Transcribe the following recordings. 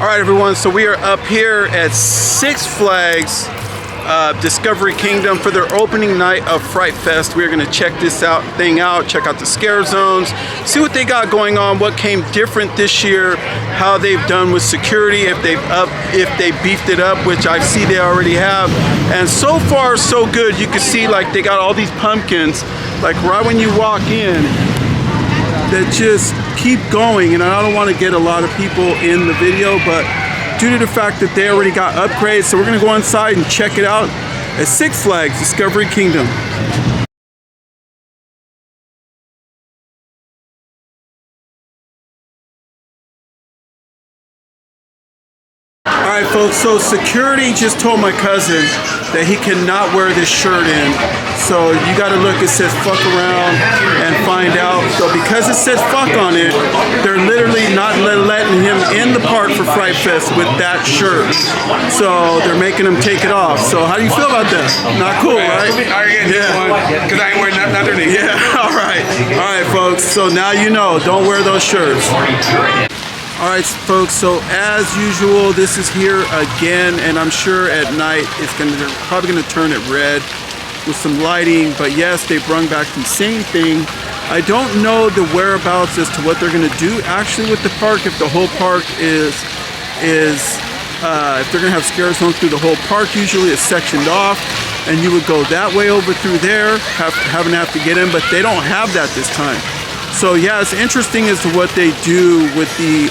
All right, everyone, so we are up here at Six Flags Discovery Kingdom for their opening night of Frightfest. We're gonna check this thing out, check out the scare zones, see what they got going on, what came different this year, how they've done with security, if they beefed it up, which I see they already have. And so far, so good. You can see like they got all these pumpkins, like right when you walk in, that just keep going. And I don't want to get a lot of people in the video, but due to the fact that they already got upgrades, so we're gonna go inside and check it out at Six Flags Discovery Kingdom. All right, folks, so security just told my cousin that he cannot wear this shirt in. So you gotta look, it says fuck around and find out. So because it says fuck on it, they're literally not letting him in the park for Frightfest with that shirt. So they're making him take it off. So how do you feel about that? Not cool, right? Yeah. Because I ain't wearing nothing underneath. Yeah, all right, folks. So now you know, don't wear those shirts. All right, folks, so as usual, this is here again, and I'm sure at night they're probably gonna turn it red with some lighting, but yes, they brought back the same thing. I don't know the whereabouts as to what they're gonna do actually with the park, if the whole park if they're gonna have scare zones through the whole park. Usually it's sectioned off, and you would go that way over through there, have to get in, but they don't have that this time. So yeah, it's interesting as to what they do with the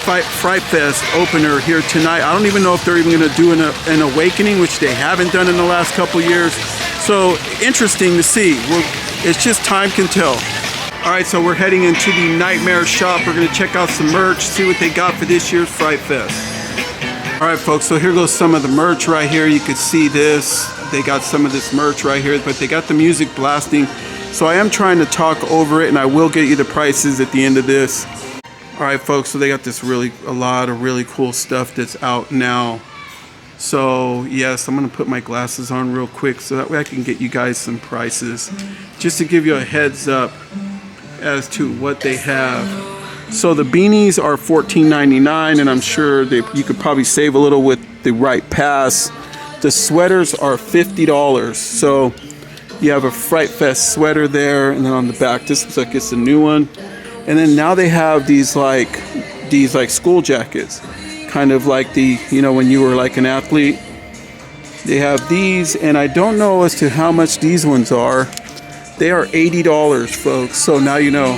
Frightfest opener here tonight. I don't even know if they're even going to do an awakening, which they haven't done in the last couple years. So interesting to see. It's just time can tell. All right, so we're heading into the Nightmare shop. We're going to check out some merch, see what they got for this year's Frightfest. All right, folks, so here goes some of the merch right here. You could see this. They got some of this merch right here, but they got the music blasting. So I am trying to talk over it, and I will get you the prices at the end of this. All right, folks, so they got this a lot of really cool stuff that's out now. So yes, I'm gonna put my glasses on real quick so that way I can get you guys some prices, just to give you a heads up as to what they have. So the beanies are $14.99, and I'm sure you could probably save a little with the right pass. The sweaters are $50, so you have a Frightfest sweater there, and then on the back, this looks like it's a new one. And then now they have these school jackets, kind of like when you were like an athlete. They have these, and I don't know as to how much these ones are. They are $80, folks. So now you know.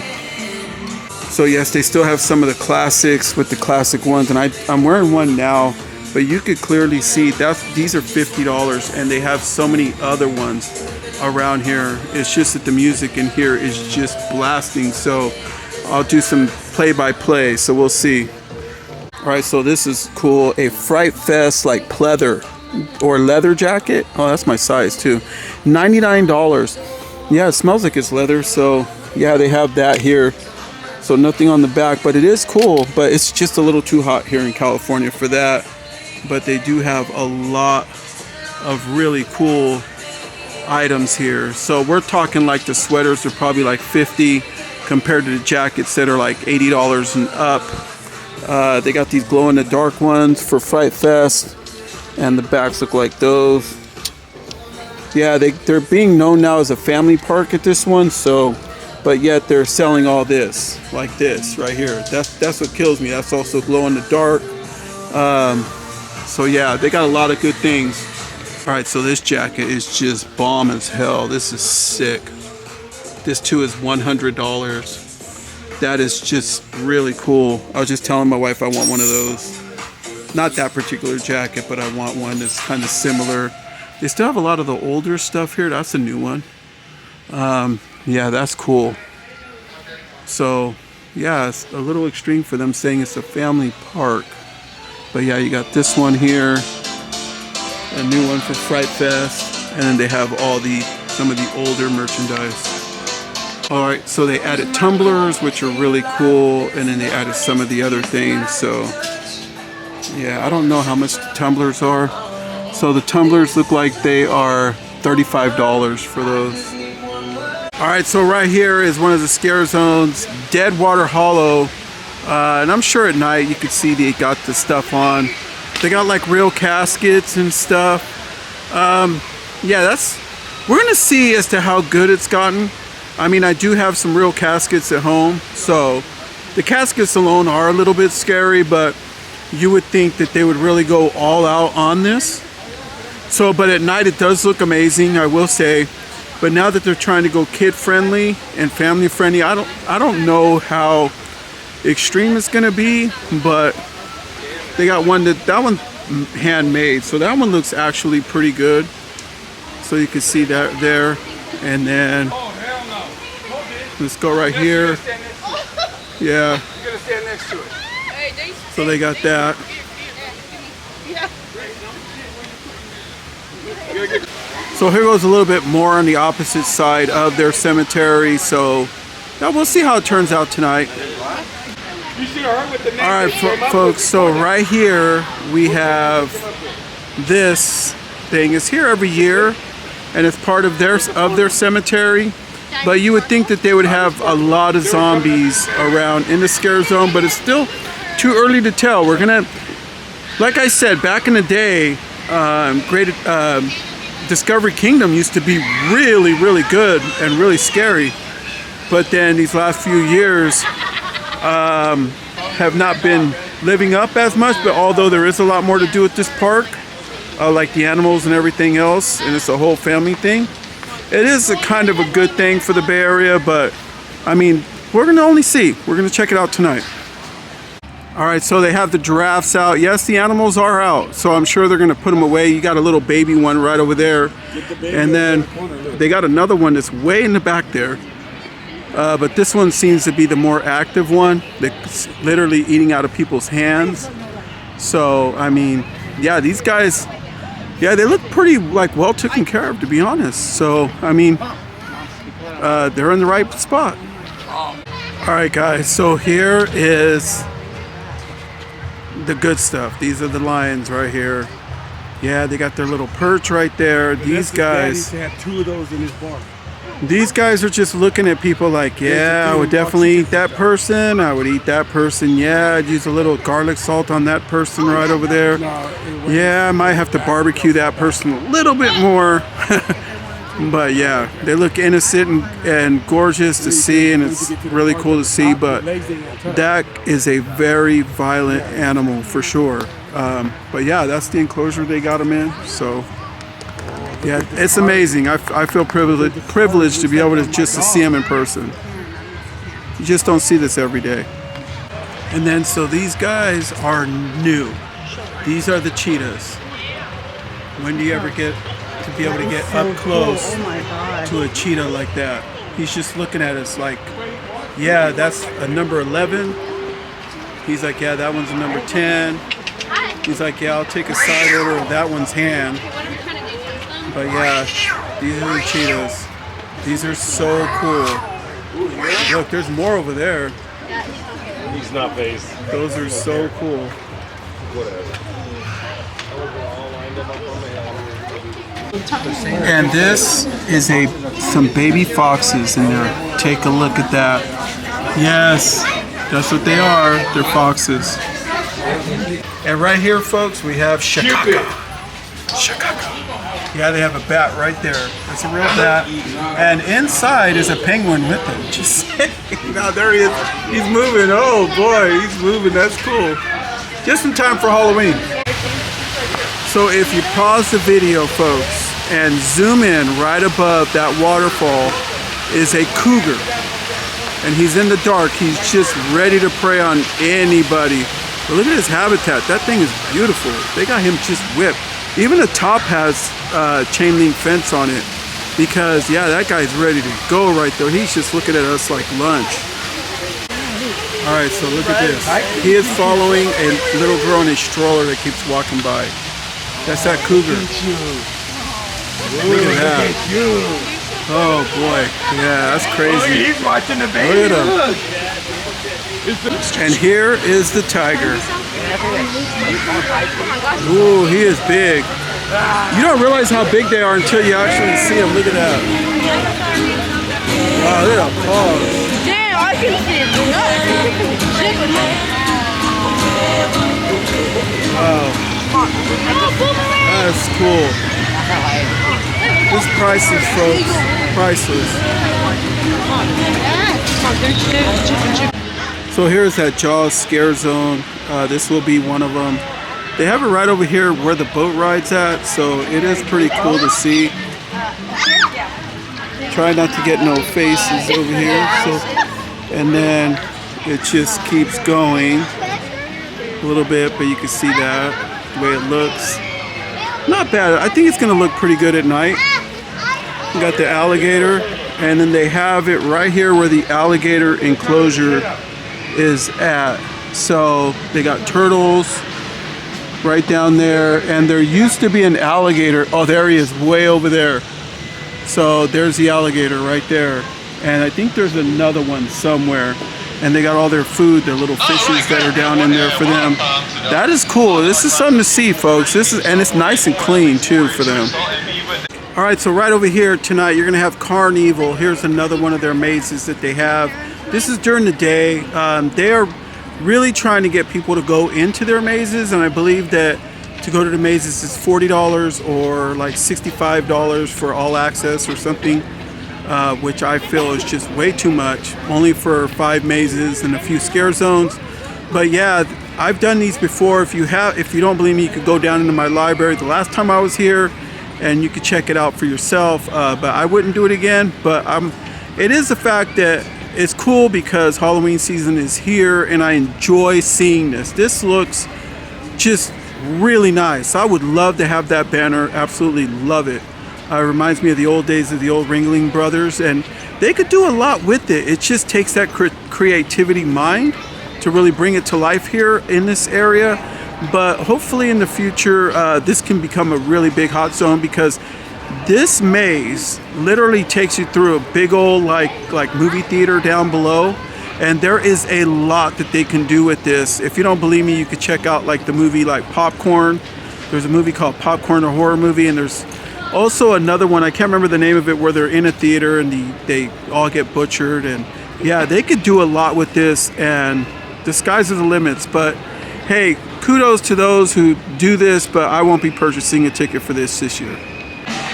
So yes, they still have some of the classics with the classic ones, and I'm wearing one now, but you could clearly see these are $50, and they have so many other ones around here. It's just that the music in here is just blasting. So I'll do some play-by-play, so we'll see. All right, so this is cool. A Frightfest like pleather or leather jacket. Oh, that's my size too. $99. Yeah, it smells like it's leather. So yeah, they have that here. So nothing on the back, but it is cool. But it's just a little too hot here in California for that. But they do have a lot of really cool items here. So we're talking like the sweaters are probably like $50 compared to the jackets that are like $80 and up. They got these glow in the dark ones for Frightfest, and the backs look like those. Yeah, they're being known now as a family park at this one, so but yet they're selling all this like this right here. That's what kills me. That's also glow in the dark. So yeah, they got a lot of good things. All right, so this jacket is just bomb as hell. This is sick. This too is $100. That is just really cool. I was just telling my wife I want one of those. Not that particular jacket, but I want one that's kind of similar. They still have a lot of the older stuff here. That's a new one. Yeah, that's cool. So yeah, it's a little extreme for them saying it's a family park. But yeah, you got this one here. A new one for Frightfest, and then they have some of the older merchandise. All right, so they added tumblers, which are really cool, and then they added some of the other things. So yeah, I don't know how much the tumblers are. So the tumblers look like they are $35 for those. All right, so right here is one of the scare zones, Deadwater Hollow. And I'm sure at night you could see they got the stuff on. They got like real caskets and stuff. Yeah, we're gonna see as to how good it's gotten. I mean, I do have some real caskets at home, so the caskets alone are a little bit scary, but you would think that they would really go all out on this. So, but at night it does look amazing, I will say. But now that they're trying to go kid friendly and family friendly, I don't know how extreme it's gonna be, but they got one that one's handmade, so that one looks actually pretty good. So you can see that there, and then let's go right here. Yeah. So they got that. So here goes a little bit more on the opposite side of their cemetery. So now we'll see how it turns out tonight. All right, folks. So right here we have this thing. It's here every year, and it's part of their cemetery. But you would think that they would have a lot of zombies around in the scare zone, but it's still too early to tell. We're gonna, like I said, back in the day, Discovery Kingdom used to be really, really good and really scary. But then these last few years have not been living up as much. But although there is a lot more to do at this park, like the animals and everything else, and it's a whole family thing, it is a kind of a good thing for the Bay Area. But I mean, we're gonna only see. We're gonna check it out tonight. All right, so they have the giraffes out. Yes, the animals are out, so I'm sure they're gonna put them away. You got a little baby one right over there, and then they got another one that's way in the back there. But this one seems to be the more active one that's literally eating out of people's hands. So I mean, yeah, these guys, yeah, they look pretty like well taken care of, to be honest. So I mean, they're in the right spot. All right, guys, so here is the good stuff. These are the lions right here. Yeah, they got their little perch right there. These guys, had 2 of those in his bar. these guys are just looking at people like, yeah, I would definitely eat that person. I would eat that person. Yeah, I'd use a little garlic salt on that person right over there. Yeah, I might have to barbecue that person a little bit more. But yeah, they look innocent and gorgeous to see, and it's really cool to see. But that is a very violent animal for sure. But yeah, that's the enclosure they got them in. So yeah, it's amazing. I feel privileged to be able to just to see them in person. You just don't see this every day. And then so these guys are new. These are the cheetahs. When do you ever get to be able to get up close to a cheetah like that? He's just looking at us like, yeah, that's a number 11. He's like, yeah, that one's a number 10. He's like, yeah, I'll take a side order of that one's hand. But yeah, these are the cheetahs. These are so cool. Look, there's more over there. He's not phased. Those are so cool. And this is some baby foxes in there. Take a look at that. Yes, that's what they are. They're foxes. And right here, folks, we have Chicago. Yeah, they have a bat right there. That's a real bat. And inside is a penguin with him. Just now there he is. He's moving. Oh boy, he's moving. That's cool. Just in time for Halloween. So if you pause the video, folks, and zoom in right above that waterfall is a cougar. And he's in the dark. He's just ready to prey on anybody. But look at his habitat. That thing is beautiful. They got him just whipped. Even the top has chain link fence on it. Because, yeah, that guy's ready to go right there. He's just looking at us like lunch. All right, so look at this. He is following a little girl in a stroller that keeps walking by. That's that cougar. Look at that. Oh boy, yeah, that's crazy. He's watching the baby. Look at him. And here is the tiger. Ooh, he is big. You don't realize how big they are until you actually see them. Look at that. Wow, look at that paws. Damn, I can see him Wow. That's cool. This priceless, folks. Priceless. So here's that Jaws scare zone. This will be one of them. They have it right over here where the boat ride's at, so it is pretty cool to see. Try not to get no faces over here. So, and then it just keeps going a little bit, but you can see that the way it looks. Not bad. I think it's gonna look pretty good at night. You got the alligator, and then they have it right here where the alligator enclosure is at. So they got turtles right down there, and there used to be an alligator. Oh, there he is, way over there. So there's the alligator right there, and I think there's another one somewhere. And they got all their food, their little fishes that are down in there for them. That is cool. This is something to see, folks. And it's nice and clean too for them. All right, so right over here tonight, you're gonna have Carnival. Here's another one of their mazes that they have. This is during the day. They are really trying to get people to go into their mazes, and I believe that to go to the mazes is $40 or like $65 for all access or something, which I feel is just way too much, only for 5 mazes and a few scare zones. But yeah, I've done these before. If you don't believe me, you could go down into my library the last time I was here, and you could check it out for yourself. But I wouldn't do it again. But it is the fact that it's cool because Halloween season is here, and I enjoy seeing this. This looks just really nice. I would love to have that banner. Absolutely love it. It reminds me of the old days of the old Ringling Brothers, and they could do a lot with it. It just takes that creativity mind to really bring it to life here in this area. But hopefully in the future, this can become a really big hot zone, because this maze literally takes you through a big old like movie theater down below, and there is a lot that they can do with this. If you don't believe me, you could check out like the movie like Popcorn. There's a movie called Popcorn, a horror movie, and there's also another one, I can't remember the name of it, where they're in a theater and they all get butchered. And yeah, they could do a lot with this, and the sky's are the limits. But hey, kudos to those who do this, but I won't be purchasing a ticket for this year.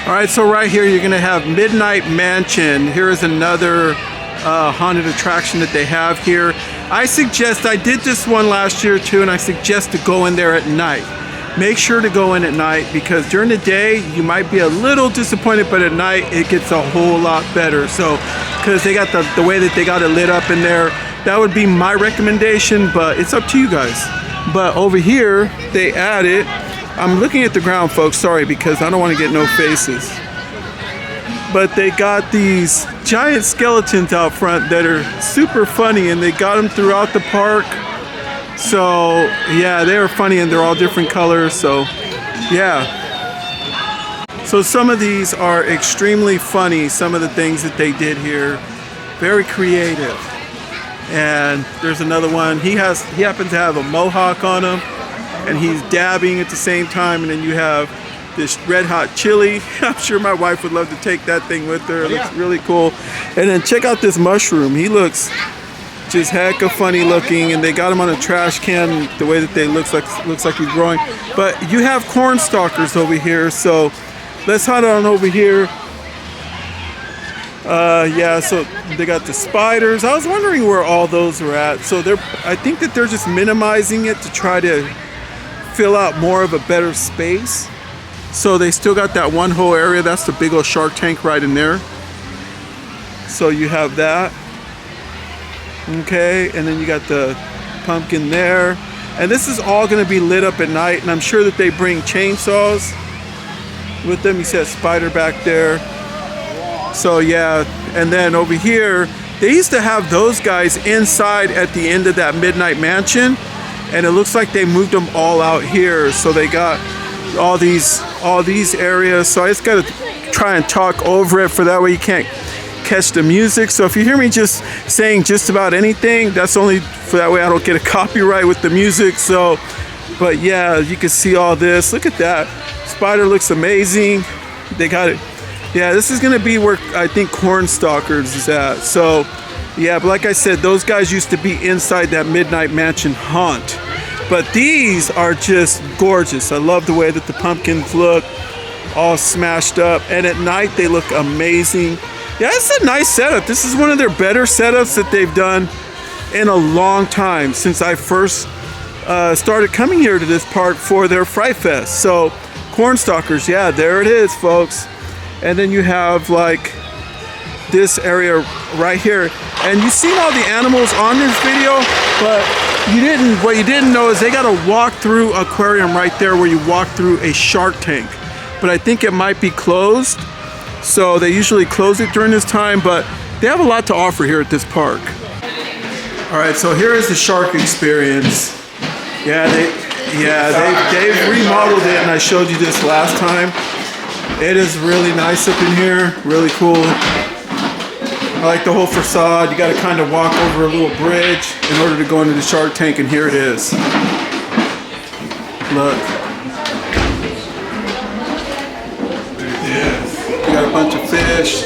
All right, so right here you're gonna have Midnight Mansion. Here is another haunted attraction that they have here. I did this one last year too, and I suggest to go in there at night. Make sure to go in at night, because during the day you might be a little disappointed, but at night it gets a whole lot better. So, because they got the way that they got it lit up in there, that would be my recommendation, but it's up to you guys. But over here they added, I'm looking at the ground, folks, sorry, because I don't want to get no faces. But they got these giant skeletons out front that are super funny, and they got them throughout the park. So yeah, they're funny, and they're all different colors. So yeah, so some of these are extremely funny, some of the things that they did here. Very creative. And there's another one, he happens to have a mohawk on him, and he's dabbing at the same time. And then you have this red hot chili. I'm sure my wife would love to take that thing with her. It looks really cool. And then check out this mushroom. He looks just hecka funny looking, and they got him on a trash can, the way that they looks like he's growing. But you have corn stalkers over here, so let's head on over here. Yeah, so they got the spiders. I was wondering where all those are at. So I think that they're just minimizing it to try to fill out more of a better space. So they still got that one whole area. That's the big old shark tank right in there. So you have that. Okay, and then you got the pumpkin there. And this is all going to be lit up at night, and I'm sure that they bring chainsaws with them. You see a spider back there. So yeah, and then over here, they used to have those guys inside at the end of that Midnight Mansion, and it looks like they moved them all out here. So they got all these areas. So I just got to try and talk over it, for that way you can't catch the music. So if you hear me just saying just about anything, that's only for that way I don't get a copyright with the music. So, but yeah, you can see all this. Look at that. Spider looks amazing. They got it. Yeah, this is gonna be where I think Cornstalkers is at. So Yeah, but like I said, those guys used to be inside that Midnight Mansion haunt. But these are just gorgeous. I love the way that the pumpkins look, all smashed up. And at night, they look amazing. Yeah, it's a nice setup. This is one of their better setups that they've done in a long time, since I first started coming here to this park for their Frightfest. So, Cornstalkers, yeah, there it is, folks. And then you have like this area right here. And you've seen all the animals on this video, but what you didn't know is they got a walk-through aquarium right there where you walk through a shark tank. But I think it might be closed. So they usually close it during this time, but they have a lot to offer here at this park. All right, so here is the shark experience. Yeah, they've remodeled it, and I showed you this last time. It is really nice up in here, really cool. I like the whole facade. You got to kind of walk over a little bridge in order to go into the shark tank, and here it is. Look. You got a bunch of fish.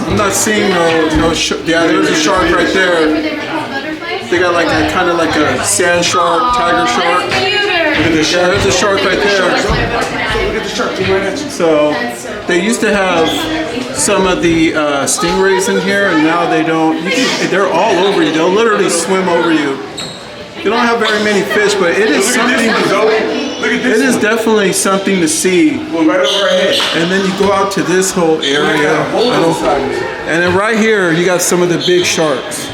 I'm not seeing no yeah, there's a shark right there. They got like a kind of like a sand shark, tiger shark. Look at this shark. There's a shark right there. Look at the shark right at you. So they used to have some of the stingrays in here, and now they don't. They're all over you. They'll literally swim over you. They don't have very many fish, but it is something. It is definitely something to see. Right over our head. And then you go out to this whole area. And then right here, you got some of the big sharks.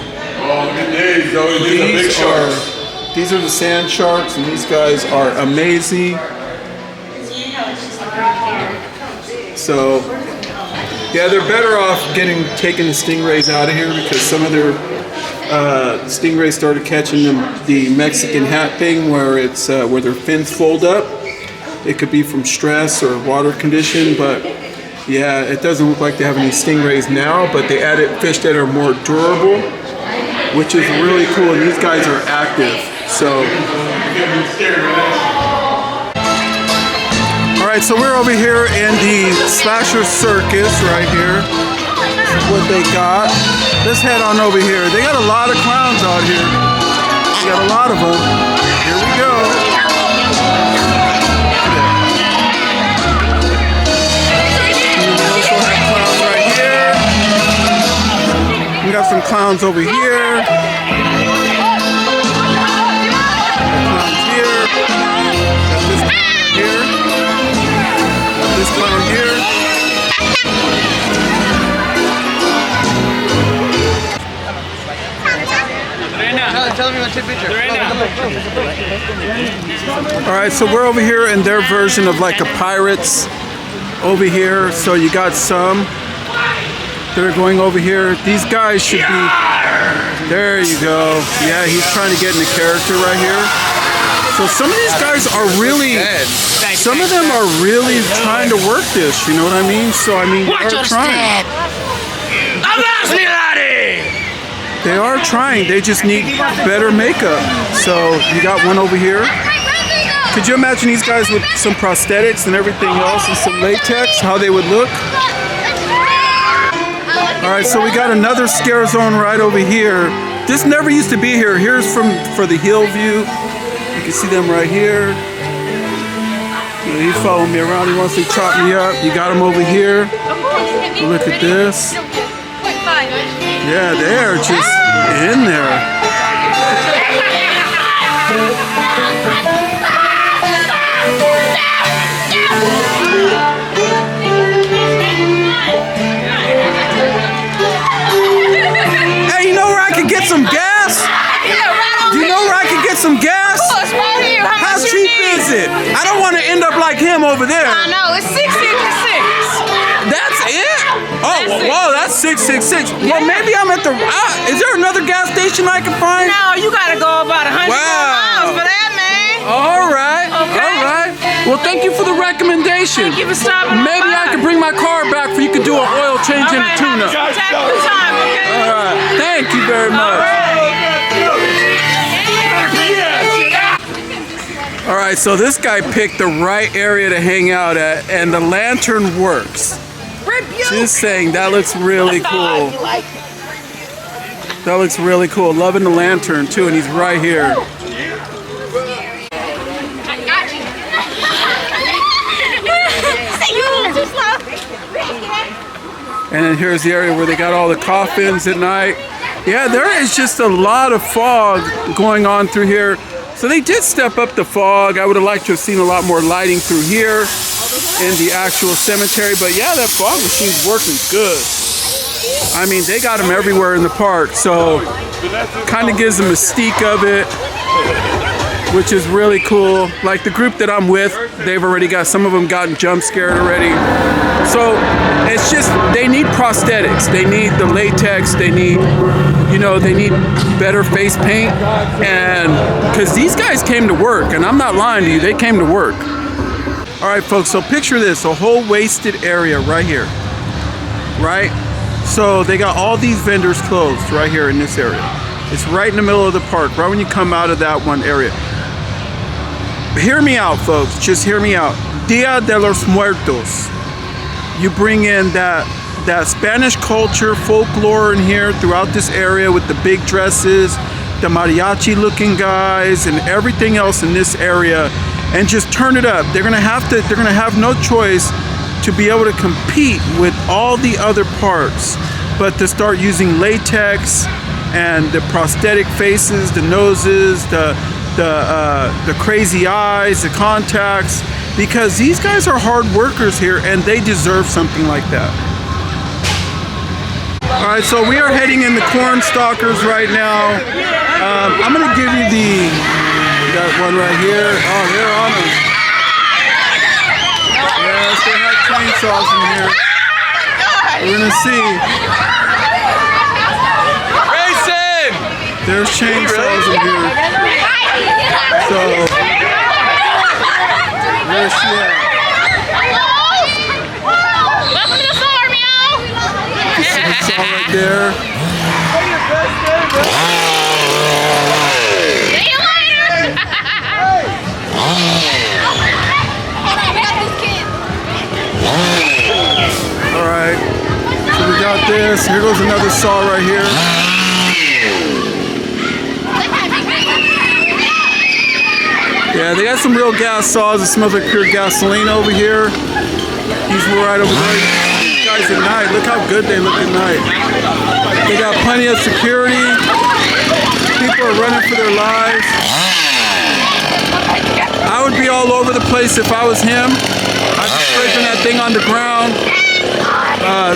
Oh, look at these, though. These are big sharks. These are the sand sharks, and these guys are amazing. So, yeah, they're better off taking the stingrays out of here, because some of their stingrays started catching the Mexican hat thing, where it's where their fins fold up. It could be from stress or water condition, but yeah, it doesn't look like they have any stingrays now, but they added fish that are more durable, which is really cool, and these guys are active. So, all right, so we're over here in the Slasher Circus right here. This is what they got. Let's head on over here. They got a lot of clowns out here. They got a lot of them. Here we go. We also have clowns right here. We got some clowns over here. Clowns here. Got this clown here. Got this clown here. All right, so we're over here in their version of like a Pirates over here. So you got some that are going over here. These guys should be, there you go. Yeah, he's trying to get into character right here. So some of these guys are really, some of them are really trying to work this, you know what I mean? So I mean, they're trying. They are trying, they just need better makeup. So you got one over here. Could you imagine these guys with some prosthetics and everything else and some latex, how they would look? All right, so we got another scare zone right over here. This never used to be here. Here's for the hill view. You can see them right here. He's following me around, he wants to chop me up. You got him over here. Look at this. Yeah, they are just in there. Hey, you know where I could get some gas? Do you know where I could get some gas? How cheap is it? I don't want to end up like him over there. I know, it's $6.66. That's it? Oh, whoa, that's $6.66. Well, maybe I'm at the. Is there another gas station I can find? No, you gotta go about 100 miles for that, man. All right. Okay. All right. Well, thank you for the recommendation. Thank you for stopping Maybe by. I can bring my car back for you could do an oil change and a tune-up. Take your time, okay? All right. Thank you very much. All right, so this guy picked the right area to hang out at, and the lantern works. Just saying, that looks really cool. That looks really cool. Loving the lantern too, and he's right here. And then here's the area where they got all the coffins at night. Yeah, there is just a lot of fog going on through here. So they did step up the fog. I would have liked to have seen a lot more lighting through here in the actual cemetery. But yeah, that fog machine's working good. I mean, they got them everywhere in the park. So kind of gives the mystique of it, which is really cool. Like the group that I'm with, they've already got, some of them gotten jump scared already. So it's just, they need prosthetics. They need the latex. They need, you know, they need better face paint. And because these guys came to work, and I'm not lying to you, they came to work. All right, folks, so picture this, a whole wasted area right here, right? So they got all these vendors closed right here in this area. It's right in the middle of the park, right when you come out of that one area. Hear me out, folks, just hear me out. Dia de los Muertos. You bring in that Spanish culture, folklore in here throughout this area with the big dresses, the mariachi looking guys, and everything else in this area, and just turn it up. They're gonna have no choice to be able to compete with all the other parks, but to start using latex and the prosthetic faces, the noses, the crazy eyes, the contacts, because these guys are hard workers here and they deserve something like that. All right, so we are heading in the corn stalkers right now. I'm gonna give you that one right here. Oh, they're on them. Yes, they have chainsaws in here. We're gonna see. Grayson! There's chainsaws in here. So, where's she at? Welcome to the farm, y'all. It's all right there. See you later. All right. So we got this. Here goes another saw right here. Yeah, they got some real gas saws. It smells like pure gasoline over here. He's right over there. These guys at night, look how good they look at night. They got plenty of security. People are running for their lives. I would be all over the place if I was him. I'd be scraping that thing on the ground.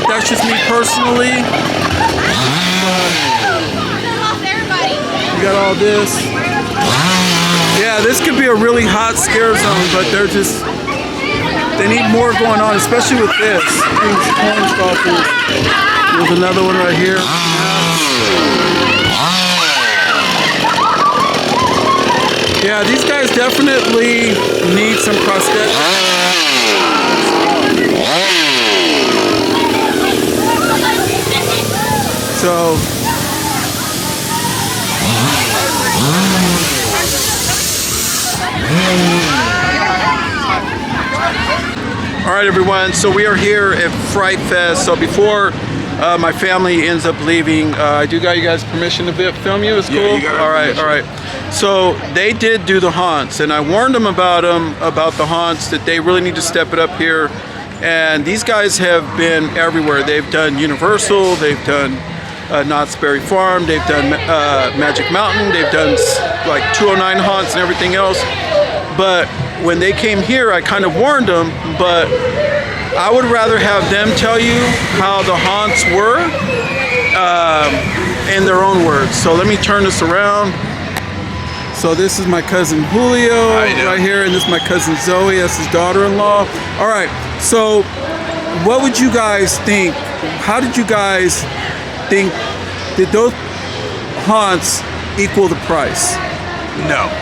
That's just me personally. We got all this. Yeah, this could be a really hot scare zone, but they need more going on, especially with this. These corn stalkers. There's another one right here. Yeah, these guys definitely need some prosthetics. So, all right, everyone, so we are here at Frightfest. So before my family ends up leaving, I do got you guys permission to film you? It's cool? Yeah, you got all right, permission. all right. So they did do the haunts, and I warned them about the haunts, that they really need to step it up here. And these guys have been everywhere. They've done Universal, they've done Knott's Berry Farm, they've done Magic Mountain, they've done like 209 haunts and everything else. But when they came here, I kind of warned them, but I would rather have them tell you how the haunts were in their own words. So let me turn this around. So this is my cousin Julio right here, and this is my cousin Zoe, that's his daughter-in-law. All right, so what would you guys think? How did you guys think, did those haunts equal the price? No.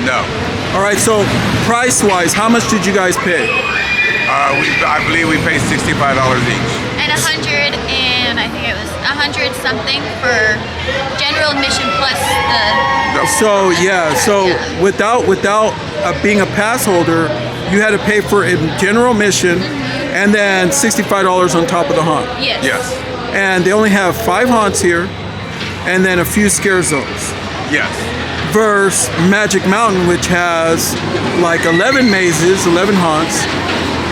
No. All right, so price-wise, how much did you guys pay? I believe we paid $65 each. And 100, and I think it was 100 something for general admission plus the. So yeah, so without being a pass holder, you had to pay for a general admission, and then $65 on top of the haunt. Yes. Yes. And they only have 5 haunts here. and then a few scare zones. Yes. Versus Magic Mountain, which has like 11 mazes, 11 haunts,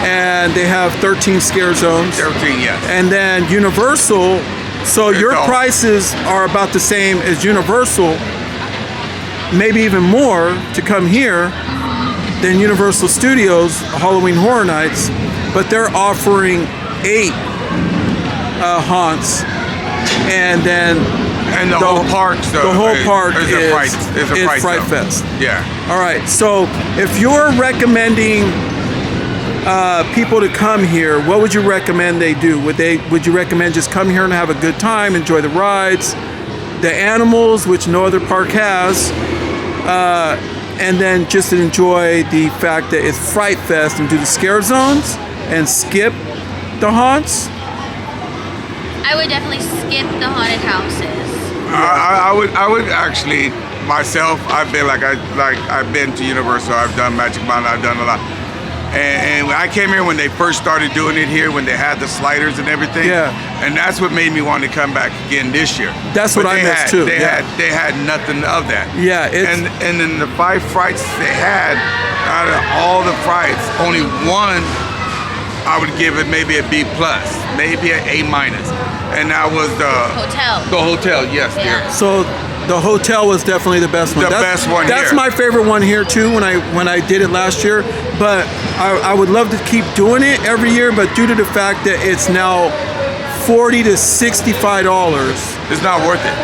and they have 13 scare zones. 13, yes. And then Universal, so It's your all- prices are about the same as Universal, maybe even more to come here than Universal Studios Halloween Horror Nights, but they're offering 8 haunts, and then And the whole park stuff. the whole park is is a fright zone. Frightfest. Yeah. All right, so if you're recommending people to come here, what would you recommend they do? Would you recommend just come here and have a good time, enjoy the rides, the animals, which no other park has, and then just enjoy the fact that it's Fright Fest and do the scare zones and skip the haunts? I would definitely skip the haunted houses. I would actually myself. I've been to Universal. I've done Magic Mountain. I've done a lot. And when I came here when they first started doing it here, when they had the sliders and everything. Yeah. And that's what made me want to come back again this year. That's what I missed too. They had nothing of that. Yeah, it's- and then the 5 frights they had, out of all the frights, only one I would give it maybe a B plus, maybe an A minus, and that was the Hotel. The hotel, yes, Yeah. dear. So the hotel was definitely the best one. The best one That's here. my favorite one here too. When I did it last year, but I would love to keep doing it every year. But due to the fact that it's now $40 to $65, It's not worth it.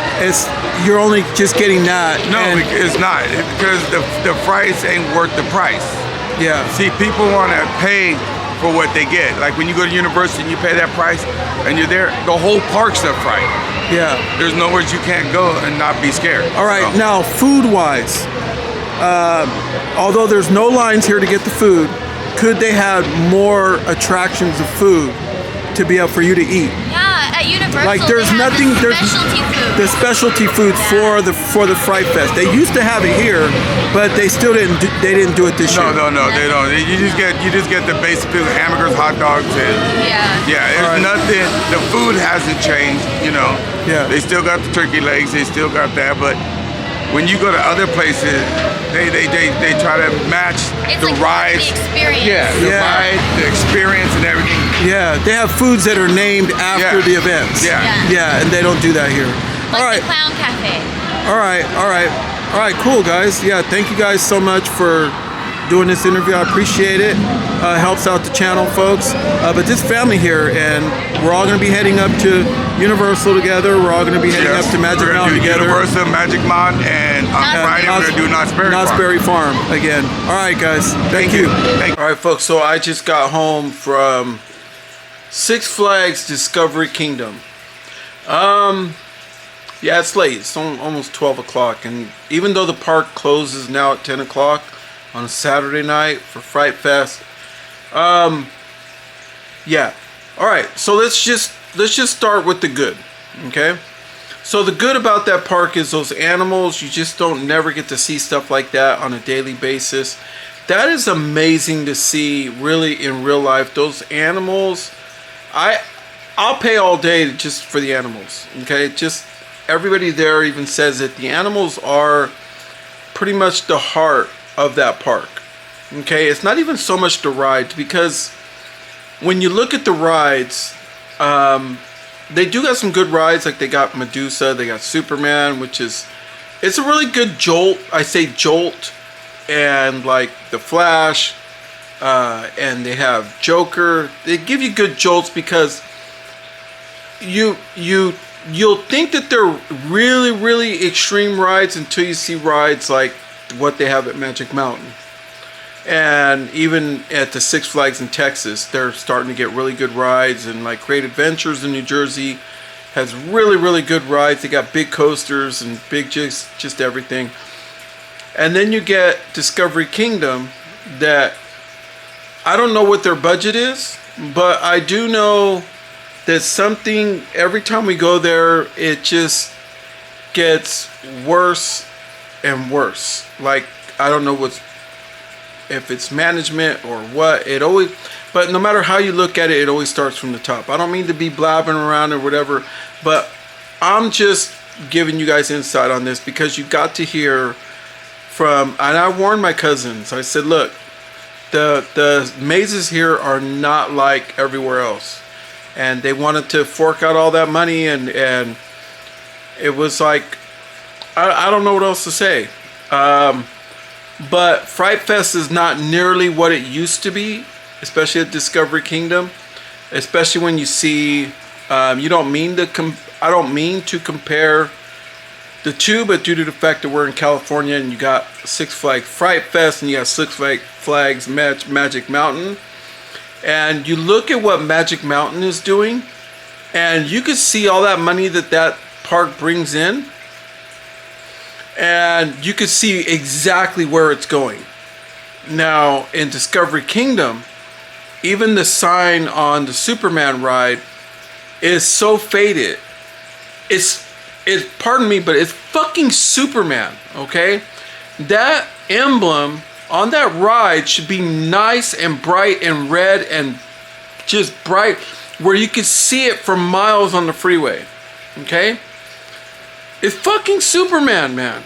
you're only just getting that. No, and- it's not, because the price ain't worth the price. yeah. See, people want to pay for what they get. Like when you go to Universal and you pay that price and you're there, the whole park's a fright. Yeah. There's nowhere you can't go and not be scared. All right. So, Now, food-wise, although there's no lines here to get the food, could they have more attractions of food to be up for you to eat? Yeah, at Universal. Like there's they have nothing, the there's specialty food. the specialty food for the Fright Fest. They used to have it here, but they still didn't do it this year. no, they don't. You just get the basic food, hamburgers, hot dogs, and Yeah. there's All right. nothing. The food hasn't changed, you know. Yeah. They still got the turkey legs. They still got that, but when you go to other places, they try to match It's the like rides. the experience. Yeah, the Yeah. ride, the experience, and everything. Yeah, they have foods that are named after Yeah. the events. Yeah. Yeah, and they don't do that here. Like All right. the Clown Cafe. All right, cool, guys. Yeah, thank you guys so much for doing this interview. I appreciate it. Helps out the channel, folks. But this family here, and we're all going to be heading up to Universal together. We're all going to be heading Yes. up to Magic We're gonna Mountain do together. Universal, Magic Mountain, and on Friday we're gonna do Knott's Berry Farm. Knott's Berry Farm again. All right, guys. Thank you. Thank you. All right, folks. So I just got home from Six Flags Discovery Kingdom. Yeah, it's late. It's almost 12 o'clock, and even though the park closes now at 10 o'clock on a Saturday night for Fright Fest, yeah. All right. So let's just start with the good. Okay. So the good about that park is those animals. You just don't never get to see stuff like that on a daily basis. That is amazing to see, really, in real life. Those animals, I'll pay all day just for the animals. Okay, just everybody there even says that the animals are pretty much the heart of that park. Okay, it's not even so much the rides, because when you look at the rides, they do got some good rides. Like they got Medusa, they got Superman, it's a really good jolt. I say jolt, and like the Flash, and they have Joker. They give you good jolts because you'll think that they're really, really extreme rides until you see rides like what they have at Magic Mountain. And even at the Six Flags in Texas, they're starting to get really good rides. And like Great Adventures in New Jersey has really, really good rides. They got big coasters and big just everything. And then you get Discovery Kingdom, that I don't know what their budget is, but I do know that something, every time we go there, it just gets worse and worse. Like, I don't know if it's management or what. But no matter how you look at it, it always starts from the top. I don't mean to be blabbing around or whatever, but I'm just giving you guys insight on this because you got to hear from, and I warned my cousins. I said, look, the mazes here are not like everywhere else. And they wanted to fork out all that money, and it was like, I don't know what else to say. But Frightfest is not nearly what it used to be, especially at Discovery Kingdom. Especially when you see, I don't mean to compare the two, but due to the fact that we're in California and you got Six Flags Frightfest and you got Six Flags Magic Mountain, and you look at what Magic Mountain is doing, and you can see all that money that park brings in, and you can see exactly where it's going. Now in Discovery Kingdom, even the sign on the Superman ride is so faded. It's pardon me, but it's fucking Superman, okay? That emblem on that ride should be nice and bright and red and just bright where you could see it for miles on the freeway, okay? It's fucking Superman, man.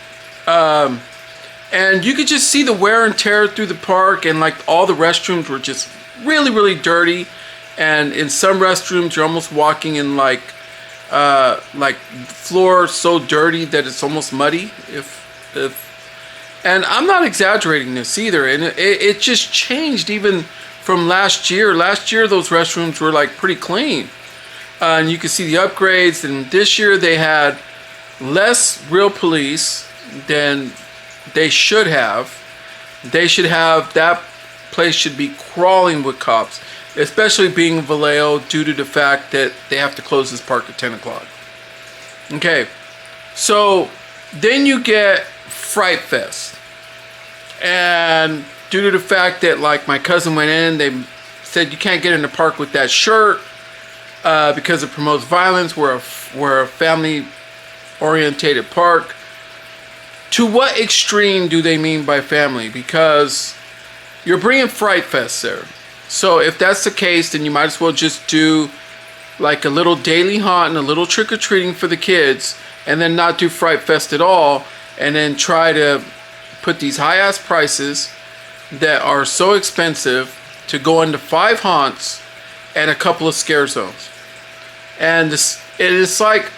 And you could just see the wear and tear through the park, and like all the restrooms were just really, really dirty. And in some restrooms, you're almost walking in like floor so dirty that it's almost muddy. And I'm not exaggerating this either. And it just changed even from last year. Last year, those restrooms were like pretty clean. And you can see the upgrades. And this year they had less real police than they should have. They should have, that place should be crawling with cops, especially being Vallejo due to the fact that they have to close this park at 10 o'clock. Okay, so then you get Frightfest. And due to the fact that like my cousin went in, they said you can't get in the park with that shirt because it promotes violence. We're a family orientated park. To what extreme do they mean by family? Because you're bringing Frightfest there. So if that's the case, then you might as well just do like a little daily haunt and a little trick-or-treating for the kids, and then not do Frightfest at all, and then try to put these high-ass prices that are so expensive to go into 5 haunts and a couple of scare zones. And it is like,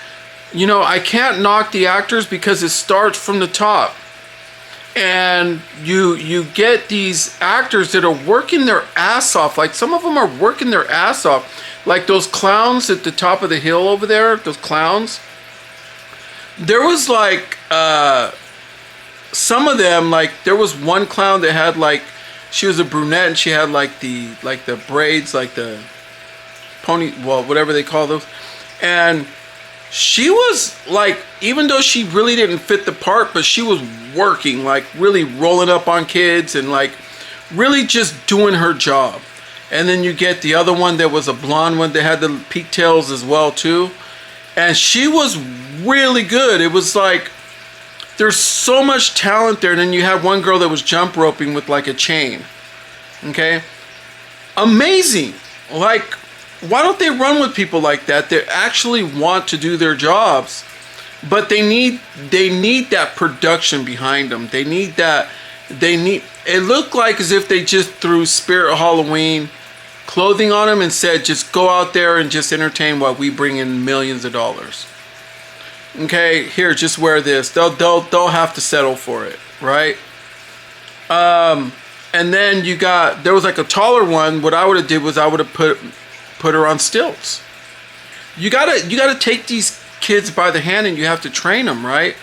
I can't knock the actors because it starts from the top. And you get these actors that are working their ass off. Like some of them are working their ass off. Like those clowns at the top of the hill over there, those clowns. There was like, some of them, like there was one clown that had like, she was a brunette and she had like the braids, like the pony, well, whatever they call those. And she was like, even though she really didn't fit the part, but she was working, like really rolling up on kids and like really just doing her job. And then you get the other one that was a blonde one that had the pigtails as well too. And she was really good. It was like, there's so much talent there. And then you had one girl that was jump roping with like a chain. Okay. Amazing. Like, why don't they run with people like that that actually want to do their jobs, but they need that production behind them. It looked like as if they just threw Spirit Halloween clothing on them and said, just go out there and just entertain while we bring in millions of dollars. Okay, here, just wear this. They'll have to settle for it, right? And then there was like a taller one. What I would have did was I would have put her on stilts. You gotta take these kids by the hand and you have to train them, right?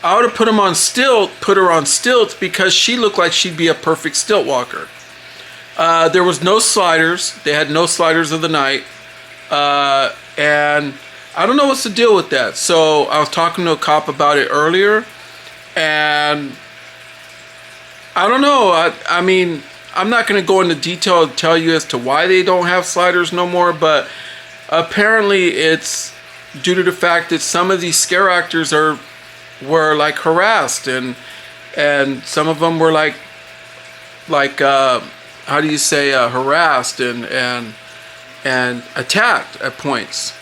I would have put her on stilts because she looked like she'd be a perfect stilt walker. There was no sliders. They had no sliders of the night. And I don't know what's the deal with that. So I was talking to a cop about it earlier, and I don't know. I mean, I'm not going to go into detail and tell you as to why they don't have sliders no more, but apparently it's due to the fact that some of these scare actors were like harassed, and some of them were like how do you say, harassed and attacked at points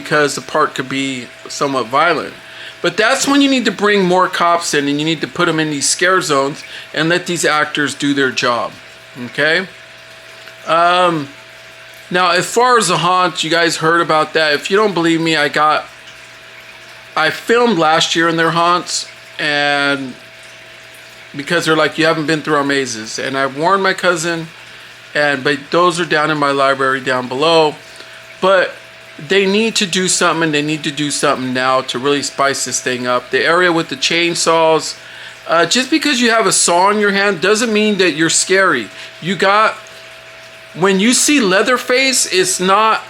because the park could be somewhat violent. But that's when you need to bring more cops in, and you need to put them in these scare zones and let these actors do their job. Okay? Now, as far as the haunt, you guys heard about that. If you don't believe me, I filmed last year in their haunts, and because they're like, you haven't been through our mazes. And I warned my cousin, but those are down in my library down below. But they need to do something, and they need to do something now to really spice this thing up. The area with the chainsaws, just because you have a saw in your hand doesn't mean that you're scary. When you see Leatherface, it's not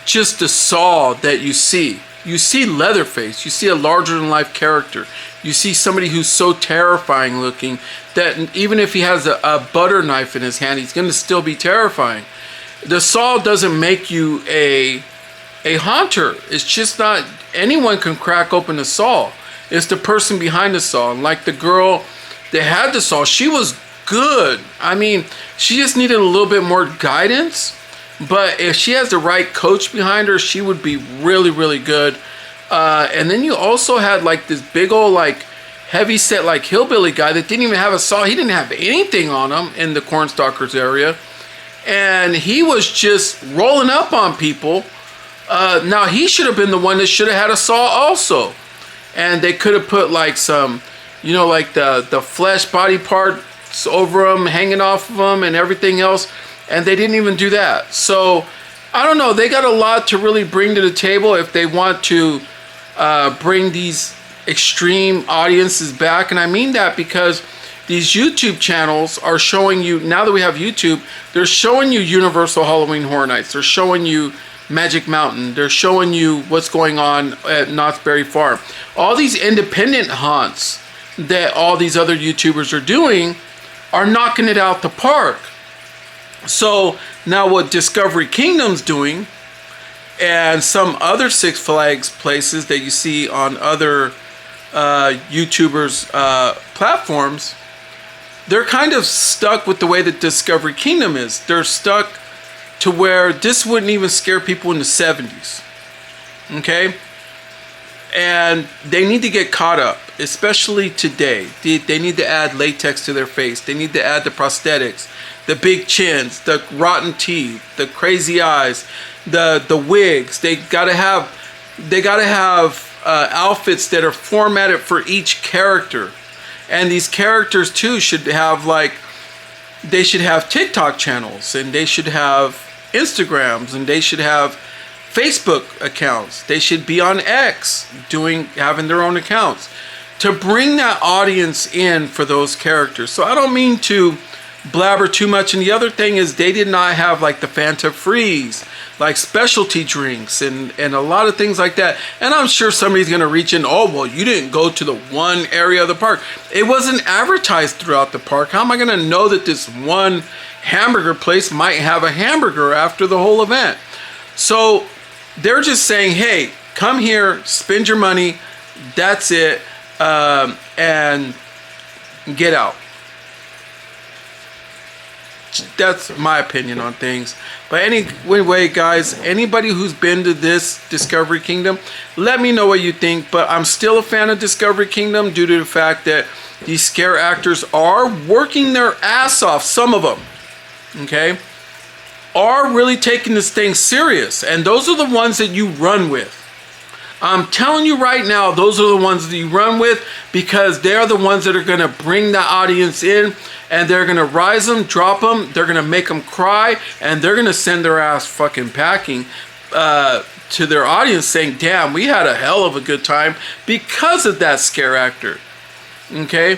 just the saw that you see. You see Leatherface. You see a larger-than-life character. You see somebody who's so terrifying looking that even if he has a butter knife in his hand, he's going to still be terrifying. The saw doesn't make you a haunter. It's just not, anyone can crack open a saw. It's the person behind the saw. And like the girl that had the saw, she was good. I mean, she just needed a little bit more guidance. But if she has the right coach behind her, she would be really, really good. And then you also had like this big old like heavy set like hillbilly guy that didn't even have a saw. He didn't have anything on him in the Cornstalkers area. And he was just rolling up on people. Now he should have been the one that should have had a saw also. And they could have put like some, you know, like the flesh body parts over him, hanging off of him and everything else. And they didn't even do that. So, I don't know. They got a lot to really bring to the table if they want to bring these extreme audiences back. And I mean that because these YouTube channels are showing you, now that we have YouTube, they're showing you Universal Halloween Horror Nights. They're showing you Magic Mountain. They're showing you what's going on at Knott's Berry Farm. All these independent haunts that all these other YouTubers are doing are knocking it out the park. So now what Discovery Kingdom's doing and some other Six Flags places that you see on other YouTubers' platforms, they're kind of stuck with the way that Discovery Kingdom is. They're stuck to where this wouldn't even scare people in the 70s. Okay? And they need to get caught up, especially today. They need to add latex to their face. They need to add the prosthetics, the big chins, the rotten teeth, the crazy eyes, the wigs. They gotta have outfits that are formatted for each character. And these characters too should have they should have TikTok channels, and they should have Instagrams, and they should have Facebook accounts. They should be on X having their own accounts to bring that audience in for those characters. So I don't mean to blabber too much. And the other thing is they did not have like the Fanta Freeze, like specialty drinks and a lot of things like that. And I'm sure somebody's going to reach in, oh, well, you didn't go to the one area of the park. It wasn't advertised throughout the park. How am I going to know that this one hamburger place might have a hamburger after the whole event? So they're just saying, hey, come here, spend your money, that's it, and get out. That's my opinion on things. But anyway, guys, anybody who's been to this Discovery Kingdom, let me know what you think. But I'm still a fan of Discovery Kingdom due to the fact that these scare actors are working their ass off. Some of them, okay, are really taking this thing serious. And those are the ones that you run with. I'm telling you right now, those are the ones that you run with, because they're the ones that are going to bring the audience in, and they're going to rise them, drop them, they're going to make them cry, and they're going to send their ass fucking packing to their audience saying, damn, we had a hell of a good time because of that scare actor. Okay?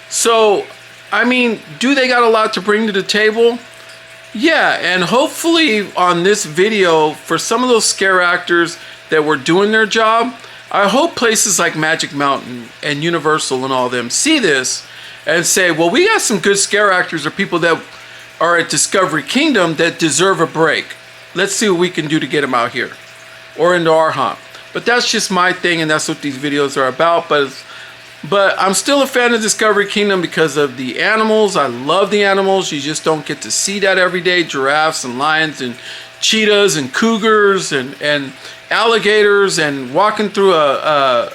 So, I mean, do they got a lot to bring to the table? Yeah, and hopefully on this video, for some of those scare actors that were doing their job, I hope places like Magic Mountain and Universal and all them see this and say, well, we got some good scare actors or people that are at Discovery Kingdom that deserve a break. Let's see what we can do to get them out here or into our haunt. But that's just my thing, and that's what these videos are about. But I'm still a fan of Discovery Kingdom because of the animals. I love the animals. You just don't get to see that every day. Giraffes and lions and cheetahs and cougars and alligators and walking through a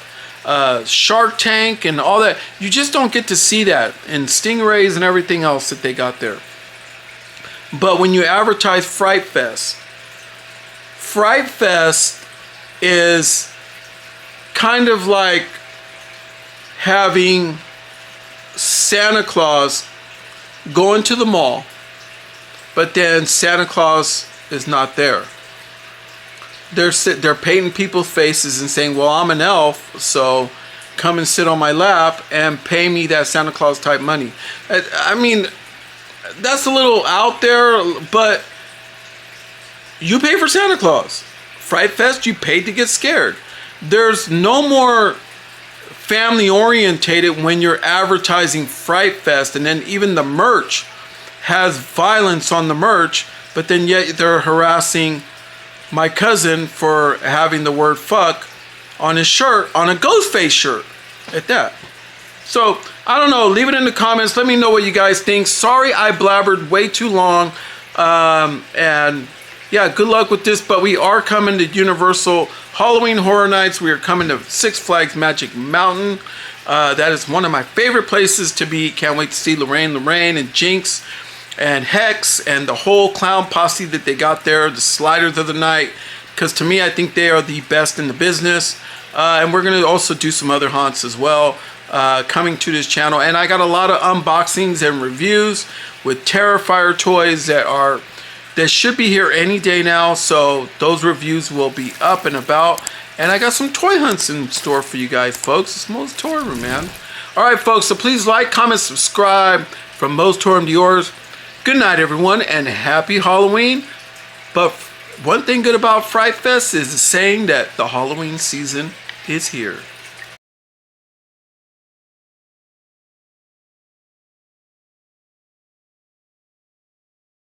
shark tank and all that. You just don't get to see that, and stingrays and everything else that they got there. But when you advertise Frightfest, Frightfest is kind of like having Santa Claus go into the mall, but then Santa Claus is not there. They're painting people's faces and saying, well, I'm an elf, so come and sit on my lap and pay me that Santa Claus type money. I mean, that's a little out there, but you pay for Santa Claus. Frightfest, you paid to get scared. There's no more family orientated when you're advertising Frightfest, and then even the merch has violence on the merch, but then yet they're harassing my cousin for having the word fuck on his shirt, on a Ghostface shirt at that. So, I don't know, leave it in the comments, let me know what you guys think. Sorry I blabbered way too long, and yeah, good luck with this, but we are coming to Universal Halloween Horror Nights. We are coming to Six Flags Magic Mountain. That is one of my favorite places to be. Can't wait to see Lorraine and Jinx and Hex and the whole clown posse that they got there, the Sliders of the Night, because to me, I think they are the best in the business. And we're going to also do some other haunts as well coming to this channel. And I got a lot of unboxings and reviews with Terrifier toys that should be here any day now. So those reviews will be up and about. And I got some toy hunts in store for you guys, folks. It's Moe's Toy Room, man. All right, folks, so please like, comment, subscribe. From Moe's Toy Room to yours. Good night, everyone, and happy Halloween. But one thing good about Frightfest is the saying that the Halloween season is here.